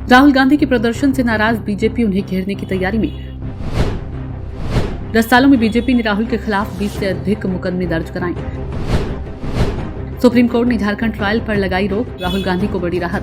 राहुल गांधी के प्रदर्शन से नाराज बीजेपी उन्हें घेरने की तैयारी में। 10 सालों में बीजेपी ने राहुल के खिलाफ 20 से अधिक मुकदमे दर्ज कराए। सुप्रीम कोर्ट ने झारखंड ट्रायल पर लगाई रोक, राहुल गांधी को बड़ी राहत।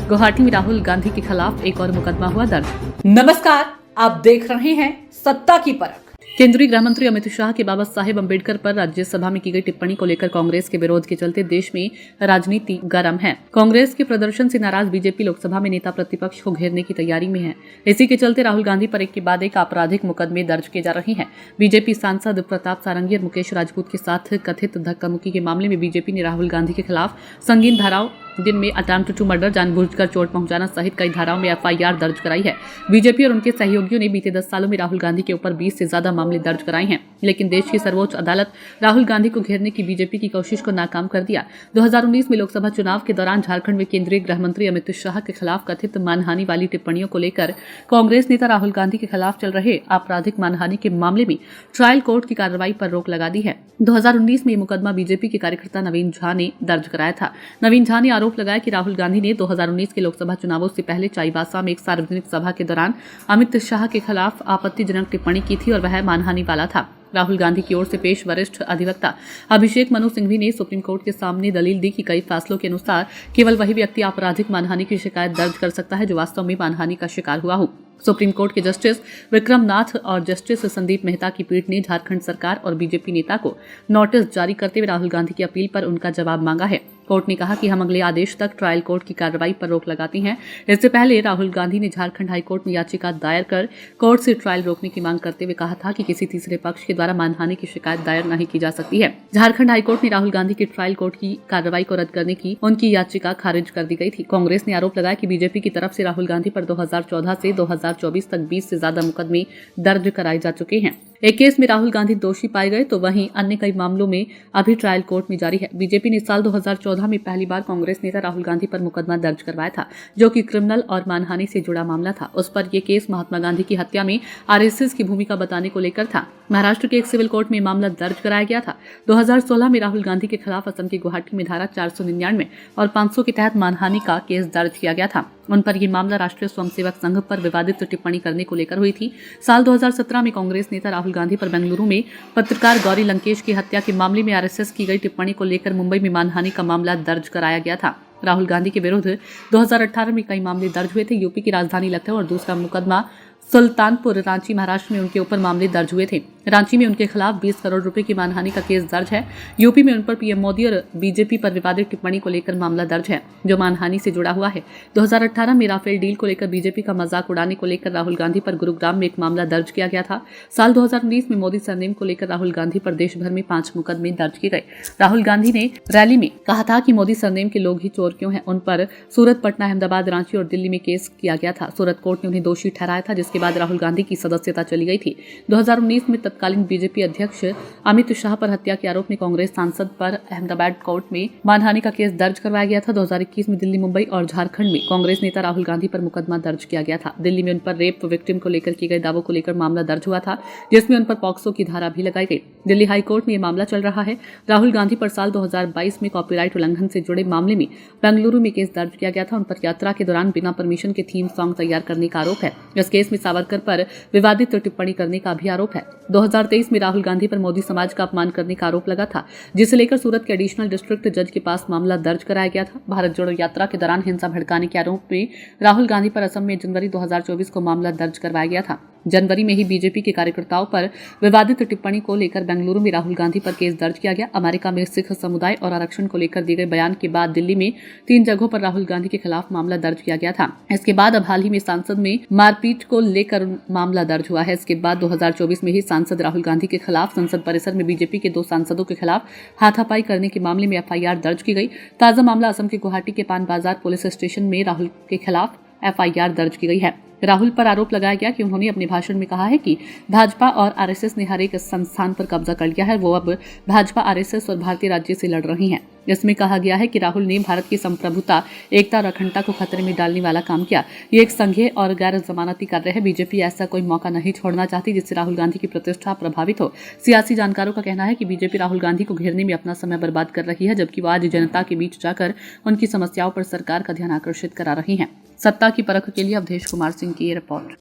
गुवाहाटी में राहुल गांधी के खिलाफ एक और मुकदमा हुआ दर्ज। नमस्कार, आप देख रहे हैं सत्ता की परख। केंद्रीय गृह मंत्री अमित शाह के बाबा साहेब अम्बेडकर पर राज्यसभा में की गई टिप्पणी को लेकर कांग्रेस के विरोध के चलते देश में राजनीति गर्म है। कांग्रेस के प्रदर्शन से नाराज बीजेपी लोकसभा में नेता प्रतिपक्ष को घेरने की तैयारी में है। इसी के चलते राहुल गांधी पर एक के बाद एक आपराधिक मुकदमे दर्ज किए जा रहे हैं। बीजेपी सांसद प्रताप सारंगी और मुकेश राजपूत के साथ कथित धक्का मुक्की के मामले में बीजेपी ने राहुल गांधी के खिलाफ संगीन धाराओं, जिनमें अटेम्प्ट टू मर्डर, जानबूझकर चोट पहुंचाना सहित कई धाराओं में एफआईआर दर्ज कराई है। बीजेपी और उनके सहयोगियों ने बीते 10 सालों में राहुल गांधी के ऊपर 20 से ज्यादा मामले दर्ज कराए हैं, लेकिन देश की सर्वोच्च अदालत राहुल गांधी को घेरने की बीजेपी की कोशिश को नाकाम कर दिया। 2019 में लोकसभा चुनाव के दौरान झारखंड में केंद्रीय गृह मंत्री अमित शाह के खिलाफ कथित मानहानि वाली टिप्पणियों को लेकर कांग्रेस नेता राहुल गांधी के खिलाफ चल रहे आपराधिक मानहानि के मामले में ट्रायल कोर्ट की कार्रवाई पर रोक लगा दी है। 2019 में ये मुकदमा बीजेपी के कार्यकर्ता नवीन झा ने दर्ज कराया था। नवीन झा ने आरोप लगाया कि राहुल गांधी ने 2019 के लोकसभा चुनावों से पहले चाईबासा में एक सार्वजनिक सभा के दौरान अमित शाह के खिलाफ आपत्तिजनक टिप्पणी की थी और वह मानहानि वाला था। राहुल गांधी की ओर से पेश वरिष्ठ अधिवक्ता अभिषेक मनु सिंघवी ने सुप्रीम कोर्ट के सामने दलील दी कि कई फैसलों के अनुसार केवल वही व्यक्ति आपराधिक मानहानि की शिकायत दर्ज कर सकता है जो वास्तव में मानहानि का शिकार हुआ हो। सुप्रीम कोर्ट के जस्टिस विक्रम नाथ और जस्टिस संदीप मेहता की पीठ ने झारखंड सरकार और बीजेपी नेता को नोटिस जारी करते हुए राहुल गांधी की अपील पर उनका जवाब मांगा है। कोर्ट ने कहा कि हम अगले आदेश तक ट्रायल कोर्ट की कार्रवाई पर रोक लगाते हैं। इससे पहले राहुल गांधी ने झारखंड हाईकोर्ट में याचिका दायर कर कोर्ट से ट्रायल रोकने की मांग करते हुए कहा था कि किसी तीसरे पक्ष के द्वारा मानहानि की शिकायत दायर नहीं की जा सकती है। झारखंड हाईकोर्ट ने राहुल गांधी की ट्रायल कोर्ट की कार्रवाई को रद्द करने की उनकी याचिका खारिज कर दी गई थी। कांग्रेस ने आरोप लगाया कि बीजेपी की तरफ से राहुल गांधी पर 2014 से 2024 तक 20 से ज्यादा मुकदमे दर्ज कराए जा चुके हैं। एक केस में राहुल गांधी दोषी पाए गए तो वहीं अन्य कई मामलों में अभी ट्रायल कोर्ट में जारी है। बीजेपी ने साल 2014 में पहली बार कांग्रेस नेता राहुल गांधी पर मुकदमा दर्ज करवाया था, जो कि क्रिमिनल और मानहानि से जुड़ा मामला था। उस पर यह केस महात्मा गांधी की हत्या में आरएसएस की भूमिका बताने को लेकर था। महाराष्ट्र के एक सिविल कोर्ट में मामला दर्ज कराया गया था। 2016 में राहुल गांधी के खिलाफ असम के गुवाहाटी में धारा 499 और 500 के तहत मानहानि का केस दर्ज किया गया था। उन पर यह मामला राष्ट्रीय स्वयंसेवक संघ पर विवादित टिप्पणी करने को लेकर हुई थी। साल 2017 में कांग्रेस नेता राहुल गांधी पर बेंगलुरु में पत्रकार गौरी लंकेश की हत्या के मामले में आरएसएस की गई टिप्पणी को लेकर मुंबई में मानहानि का मामला दर्ज कराया गया था। राहुल गांधी के विरुद्ध 2018 में कई मामले दर्ज हुए थे। यूपी की राजधानी लखनऊ और दूसरा मुकदमा सुल्तानपुर रांची महाराष्ट्र में उनके ऊपर मामले दर्ज हुए थे। रांची में उनके खिलाफ 20 करोड़ रुपए की मानहानि का केस दर्ज है। यूपी में उन पर पीएम मोदी और बीजेपी पर विवादित टिप्पणी को लेकर मामला दर्ज है, जो मानहानि से जुड़ा हुआ है। 2018 में राफेल डील को लेकर बीजेपी का मजाक उड़ाने को लेकर राहुल गांधी पर गुरुग्राम में एक मामला दर्ज किया गया था। साल 2019 में मोदी सरनेम को लेकर राहुल गांधी पर देश भर में 5 मुकदमे दर्ज किए गए। राहुल गांधी ने रैली में कहा था कि मोदी सरनेम के लोग ही चोर क्यों हैं। उन पर सूरत, पटना, अहमदाबाद, रांची और दिल्ली में केस किया गया था। सूरत कोर्ट ने उन्हें दोषी ठहराया था, जिसके बाद राहुल गांधी की सदस्यता चली गई थी। 2019 में तत्कालीन बीजेपी अध्यक्ष अमित शाह पर हत्या के आरोप में कांग्रेस सांसद पर अहमदाबाद कोर्ट में मानहानि का केस दर्ज करवाया गया था। 2021 में दिल्ली, मुंबई और झारखंड में कांग्रेस नेता राहुल गांधी पर मुकदमा दर्ज किया गया था। दिल्ली में उन पर रेप विक्टिम को लेकर किए गए दावों को लेकर मामला दर्ज हुआ था, जिसमें उन पर पॉक्सो की धारा भी लगाई गई। दिल्ली हाईकोर्ट में यह मामला चल रहा है। राहुल गांधी पर साल 2022 में कॉपीराइट उल्लंघन से जुड़े मामले में बेंगलुरु में केस दर्ज किया गया था। उन पर यात्रा के दौरान बिना परमिशन के थीम सॉन्ग तैयार करने का आरोप है। इस केस में सावरकर पर विवादित टिप्पणी करने का भी आरोप है। 2023 में राहुल गांधी पर मोदी समाज का अपमान करने का आरोप लगा था, जिसे लेकर सूरत के एडिशनल डिस्ट्रिक्ट जज के पास मामला दर्ज कराया गया था। भारत जोड़ो यात्रा के दौरान हिंसा भड़काने के आरोप में राहुल गांधी पर असम में जनवरी 2024 को मामला दर्ज करवाया गया था। जनवरी में ही बीजेपी के कार्यकर्ताओं पर विवादित टिप्पणी को लेकर बेंगलुरु में राहुल गांधी पर केस दर्ज किया गया। अमेरिका में सिख समुदाय और आरक्षण को लेकर दिए गए बयान के बाद दिल्ली में 3 जगहों पर राहुल गांधी के खिलाफ मामला दर्ज किया गया था। इसके बाद अब हाल ही में सांसद में मारपीट को लेकर मामला दर्ज हुआ है। इसके बाद 2024 में ही सांसद राहुल गांधी के खिलाफ संसद परिसर में बीजेपी के 2 सांसदों के खिलाफ हाथापाई करने के मामले में एफआईआर दर्ज की गई। ताजा मामला असम के गुवाहाटी के पान बाजार पुलिस स्टेशन में राहुल के खिलाफ एफआईआर दर्ज की गई है। राहुल पर आरोप लगाया गया कि उन्होंने अपने भाषण में कहा है कि भाजपा और आरएसएस ने हर एक संस्थान पर कब्जा कर लिया है, वो अब भाजपा, आरएसएस और भारतीय राज्य से लड़ रही हैं। इसमें कहा गया है कि राहुल ने भारत की संप्रभुता, एकता और अखंडता को खतरे में डालने वाला काम किया। ये एक संघीय और गैर जमानती कार्य है। बीजेपी ऐसा कोई मौका नहीं छोड़ना चाहती जिससे राहुल गांधी की प्रतिष्ठा प्रभावित हो। सियासी जानकारों का कहना है कि बीजेपी राहुल गांधी को घेरने में अपना समय बर्बाद कर रही है, जबकि वो आज जनता के बीच जाकर उनकी समस्याओं पर सरकार का ध्यान आकर्षित करा रही है। सत्ता की परख के लिए अवधेश कुमार सिंह की ये रिपोर्ट।